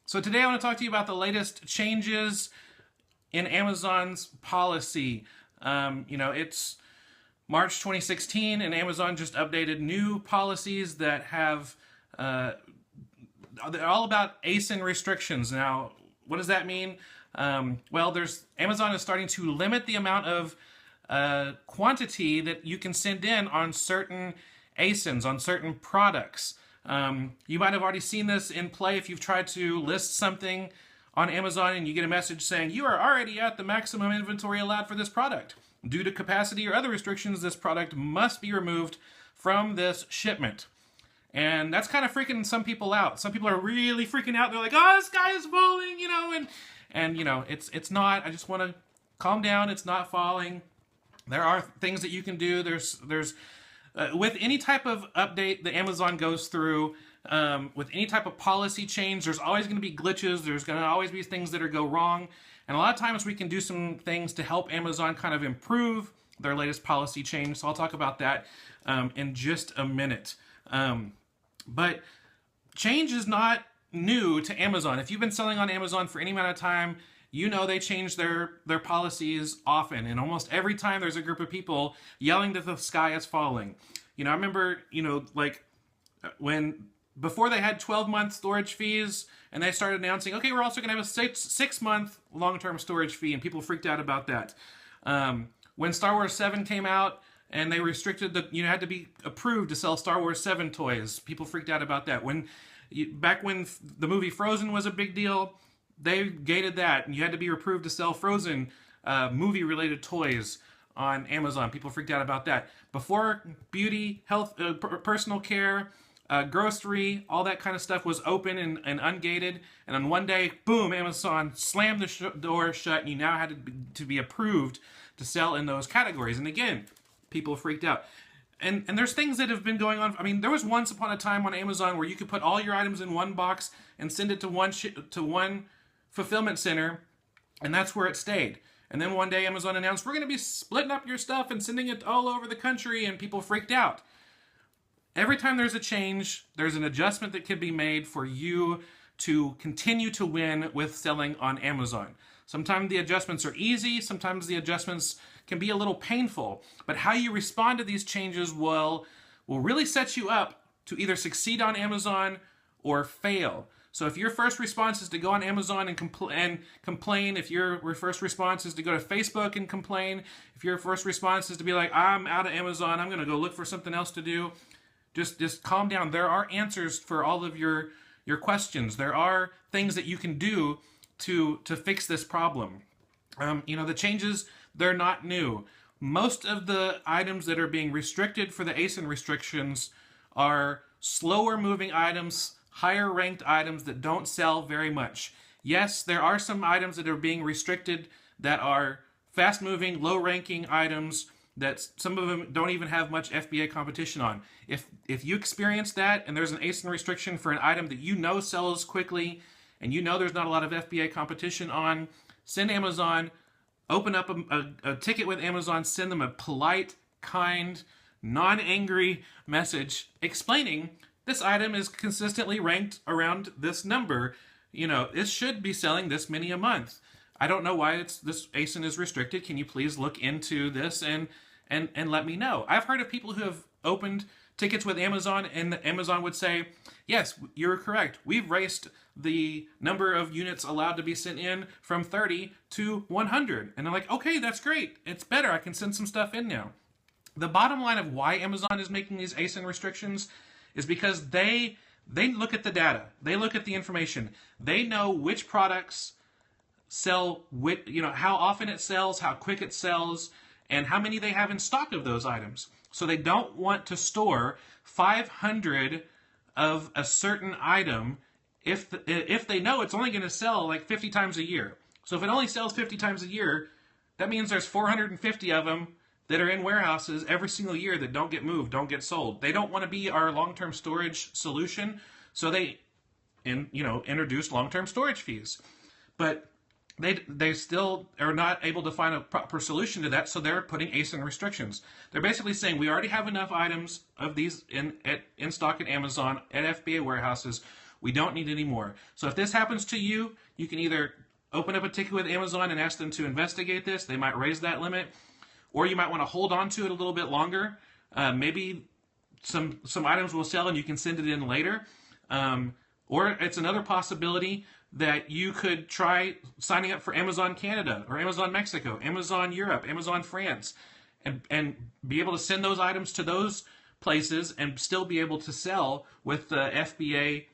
So today I want to talk to you about the latest changes in Amazon's policy. It's March 2016, and Amazon just updated new policies that have they're all about ASIN restrictions. Now, what does that mean? Amazon is starting to limit the amount of quantity that you can send in on certain ASINs, on certain products. You might have already seen this in play if you've tried to list something on Amazon and you get a message saying you are already at the maximum inventory allowed for this product. Due to capacity or other restrictions, this product must be removed from this shipment. And that's kind of freaking some people out. Some people are really freaking out. They're like, "Oh, the sky is falling," it's not. I just want to calm down. It's not falling. There are things that you can do. There's with any type of update that Amazon goes through, with any type of policy change, there's always going to be glitches. There's going to always be things that go wrong. And a lot of times we can do some things to help Amazon kind of improve their latest policy change. So I'll talk about that in just a minute. But change is not new to Amazon. If you've been selling on Amazon for any amount of time, you know they change their policies often, and almost every time there's a group of people yelling that the sky is falling. I remember, when before they had 12-month storage fees, and they started announcing, okay, we're also going to have a six-month long-term storage fee, and people freaked out about that. When Star Wars 7 came out, and they restricted you had to be approved to sell Star Wars 7 toys, people freaked out about that. Back when the movie Frozen was a big deal, they gated that, and you had to be approved to sell Frozen movie-related toys on Amazon. People freaked out about that. Before beauty, health, personal care, grocery, all that kind of stuff was open and ungated, and on one day, boom, Amazon slammed the door shut, and you now had to be approved to sell in those categories. And again, people freaked out. And there's things that have been going on. I mean, there was once upon a time on Amazon where you could put all your items in one box and send it to one fulfillment center, and that's where it stayed. And then one day Amazon announced, we're going to be splitting up your stuff and sending it all over the country, and people freaked out. Every time there's a change, there's an adjustment that can be made for you to continue to win with selling on Amazon. Sometimes the adjustments are easy, sometimes the adjustments can be a little painful, but how you respond to these changes will really set you up to either succeed on Amazon or fail. So if your first response is to go on Amazon and complain, if your first response is to go to Facebook and complain, if your first response is to be like, I'm out of Amazon, I'm going to go look for something else to do, just calm down. There are answers for all of your questions. There are things that you can do to fix this problem. The changes, they're not new. Most of the items that are being restricted for the ASIN restrictions are slower moving items, higher ranked items that don't sell very much. Yes, there are some items that are being restricted that are fast moving, low ranking items that some of them don't even have much FBA competition on. If you experience that and there's an ASIN restriction for an item that you know sells quickly and you know there's not a lot of FBA competition on, send Amazon, open up a ticket with Amazon, send them a polite, kind, non-angry message explaining this item is consistently ranked around this number. It should be selling this many a month. I don't know why this ASIN is restricted. Can you please look into this and let me know? I've heard of people who have opened tickets with Amazon, and Amazon would say, yes, you're correct. We've raised the number of units allowed to be sent in from 30 to 100. And they're like, okay, that's great. It's better. I can send some stuff in now. The bottom line of why Amazon is making these ASIN restrictions is because they look at the data. They look at the information. They know which products sell, how often it sells, how quick it sells, and how many they have in stock of those items. So they don't want to store 500 of a certain item if they know it's only going to sell like 50 times a year. So if it only sells 50 times a year, that means there's 450 of them that are in warehouses every single year that don't get moved, don't get sold. They don't want to be our long-term storage solution, so they introduced long-term storage fees. But they still are not able to find a proper solution to that, so they're putting ASIN restrictions. They're basically saying we already have enough items of these in stock at Amazon, at FBA warehouses. We don't need any more. So if this happens to you, you can either open up a ticket with Amazon and ask them to investigate this. They might raise that limit. Or you might want to hold on to it a little bit longer. Maybe some items will sell and you can send it in later. Or it's another possibility that you could try signing up for Amazon Canada or Amazon Mexico, Amazon Europe, Amazon France, and be able to send those items to those places and still be able to sell with the FBA,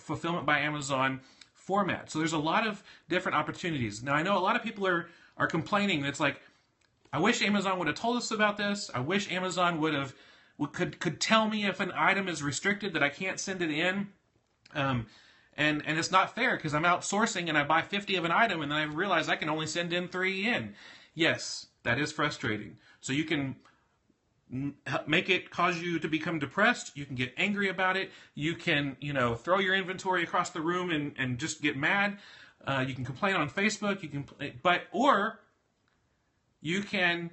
fulfillment by Amazon format. So there's a lot of different opportunities. Now I know a lot of people are complaining. It's like, I wish Amazon would have told us about this. I wish Amazon could tell me if an item is restricted that I can't send it in. And it's not fair because I'm outsourcing and I buy 50 of an item and then I realize I can only send in 3 in. Yes, that is frustrating. So you can make it cause you to become depressed. You can get angry about it. You can, throw your inventory across the room and just get mad. You can complain on Facebook. Or you can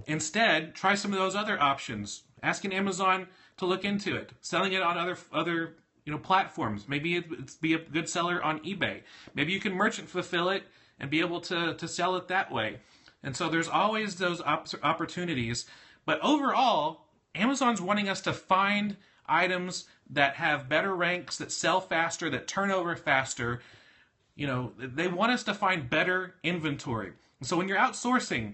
instead try some of those other options. Asking Amazon to look into it, selling it on other platforms. Maybe it's be a good seller on eBay. Maybe you can merchant fulfill it and be able to sell it that way. And so there's always those opportunities. But overall, Amazon's wanting us to find items that have better ranks, that sell faster, that turn over faster. They want us to find better inventory. So when you're outsourcing,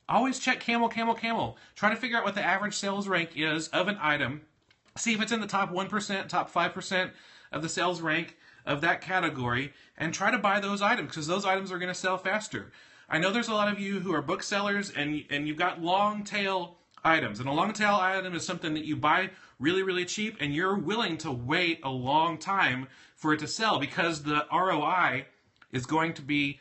always check Camel. Try to figure out what the average sales rank is of an item. See if it's in the top 1%, top 5% of the sales rank of that category, and try to buy those items because those items are going to sell faster. I know there's a lot of you who are booksellers and you've got long tail items. And a long tail item is something that you buy really, really cheap and you're willing to wait a long time for it to sell because the ROI is going to be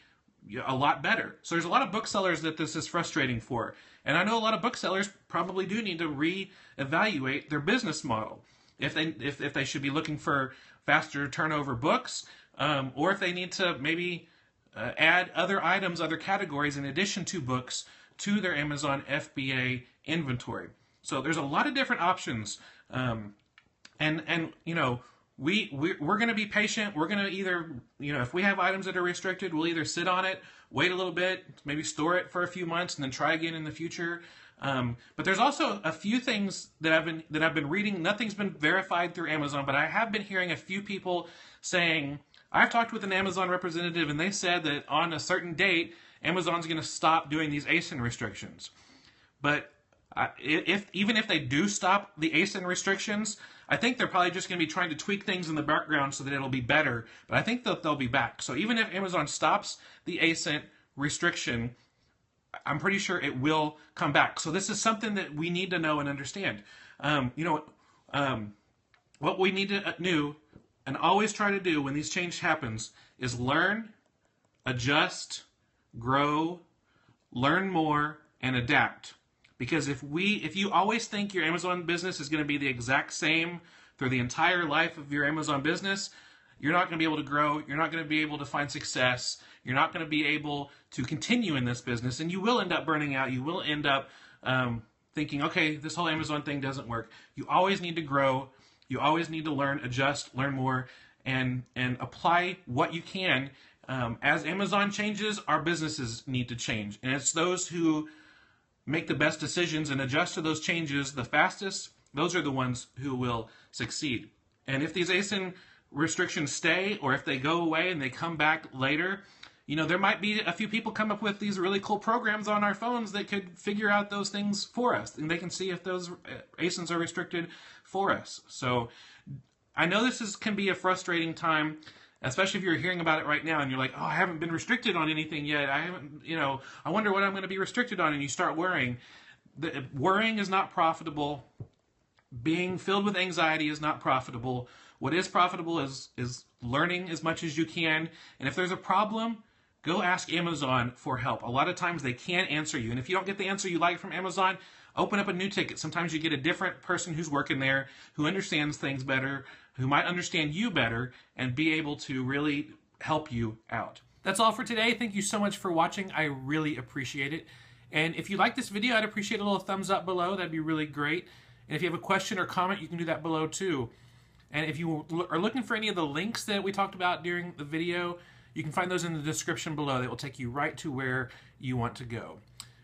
a lot better. So there's a lot of booksellers that this is frustrating for. And I know a lot of booksellers probably do need to reevaluate their business model. If they should be looking for faster turnover books, or if they need to maybe add other items, other categories in addition to books to their Amazon FBA inventory. So there's a lot of different options. We're going to be patient. We're going to either, if we have items that are restricted, we'll either sit on it, wait a little bit, maybe store it for a few months, and then try again in the future. But there's also a few things that I've been reading. Nothing's been verified through Amazon, but I have been hearing a few people saying, I've talked with an Amazon representative, and they said that on a certain date, Amazon's going to stop doing these ASIN restrictions. But even if they do stop the ASIN restrictions, I think they're probably just going to be trying to tweak things in the background so that it'll be better. But I think that they'll be back. So even if Amazon stops the ASIN restriction, I'm pretty sure it will come back. So this is something that we need to know and understand. What we need to know and always try to do when these change happens is learn, adjust, grow, learn more, and adapt. Because if you always think your Amazon business is going to be the exact same through the entire life of your Amazon business, you're not going to be able to grow. You're not going to be able to find success. You're not going to be able to continue in this business, and you will end up burning out. You will end up thinking, okay, this whole Amazon thing doesn't work. You always need to grow. You always need to learn, adjust, learn more, and apply what you can. As Amazon changes, our businesses need to change, and it's those who make the best decisions and adjust to those changes the fastest. Those are the ones who will succeed. And if these ASIN restrictions stay, or if they go away and they come back later, there might be a few people come up with these really cool programs on our phones that could figure out those things for us, and they can see if those ASINs are restricted for us. So I know can be a frustrating time, especially if you're hearing about it right now and you're like, oh, I haven't been restricted on anything yet. I haven't, I wonder what I'm going to be restricted on, and you start worrying. Worrying is not profitable. Being filled with anxiety is not profitable. What is profitable is learning as much as you can. And if there's a problem, go ask Amazon for help. A lot of times they can't answer you. And if you don't get the answer you like from Amazon, open up a new ticket. Sometimes you get a different person who's working there, who understands things better, who might understand you better, and be able to really help you out. That's all for today. Thank you so much for watching. I really appreciate it. And if you like this video, I'd appreciate a little thumbs up below. That'd be really great. And if you have a question or comment, you can do that below too. And if you are looking for any of the links that we talked about during the video, you can find those in the description below. That will take you right to where you want to go.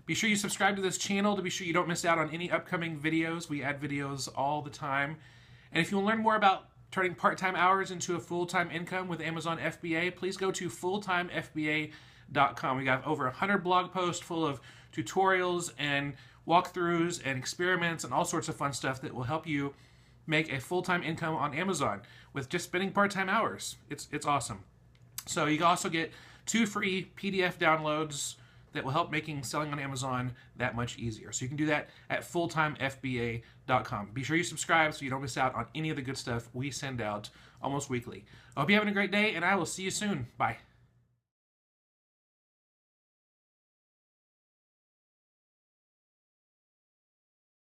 Be sure you subscribe to this channel to be sure you don't miss out on any upcoming videos. We add videos all the time. And if you want to learn more about turning part-time hours into a full-time income with Amazon FBA, please go to fulltimefba.com. We got over 100 blog posts full of tutorials and walkthroughs and experiments and all sorts of fun stuff that will help you make a full-time income on Amazon with just spending part-time hours. It's awesome. So you can also get 2 free PDF downloads that will help making selling on Amazon that much easier. So you can do that at fulltimefba.com. Be sure you subscribe so you don't miss out on any of the good stuff we send out almost weekly. I hope you're having a great day, and I will see you soon. Bye.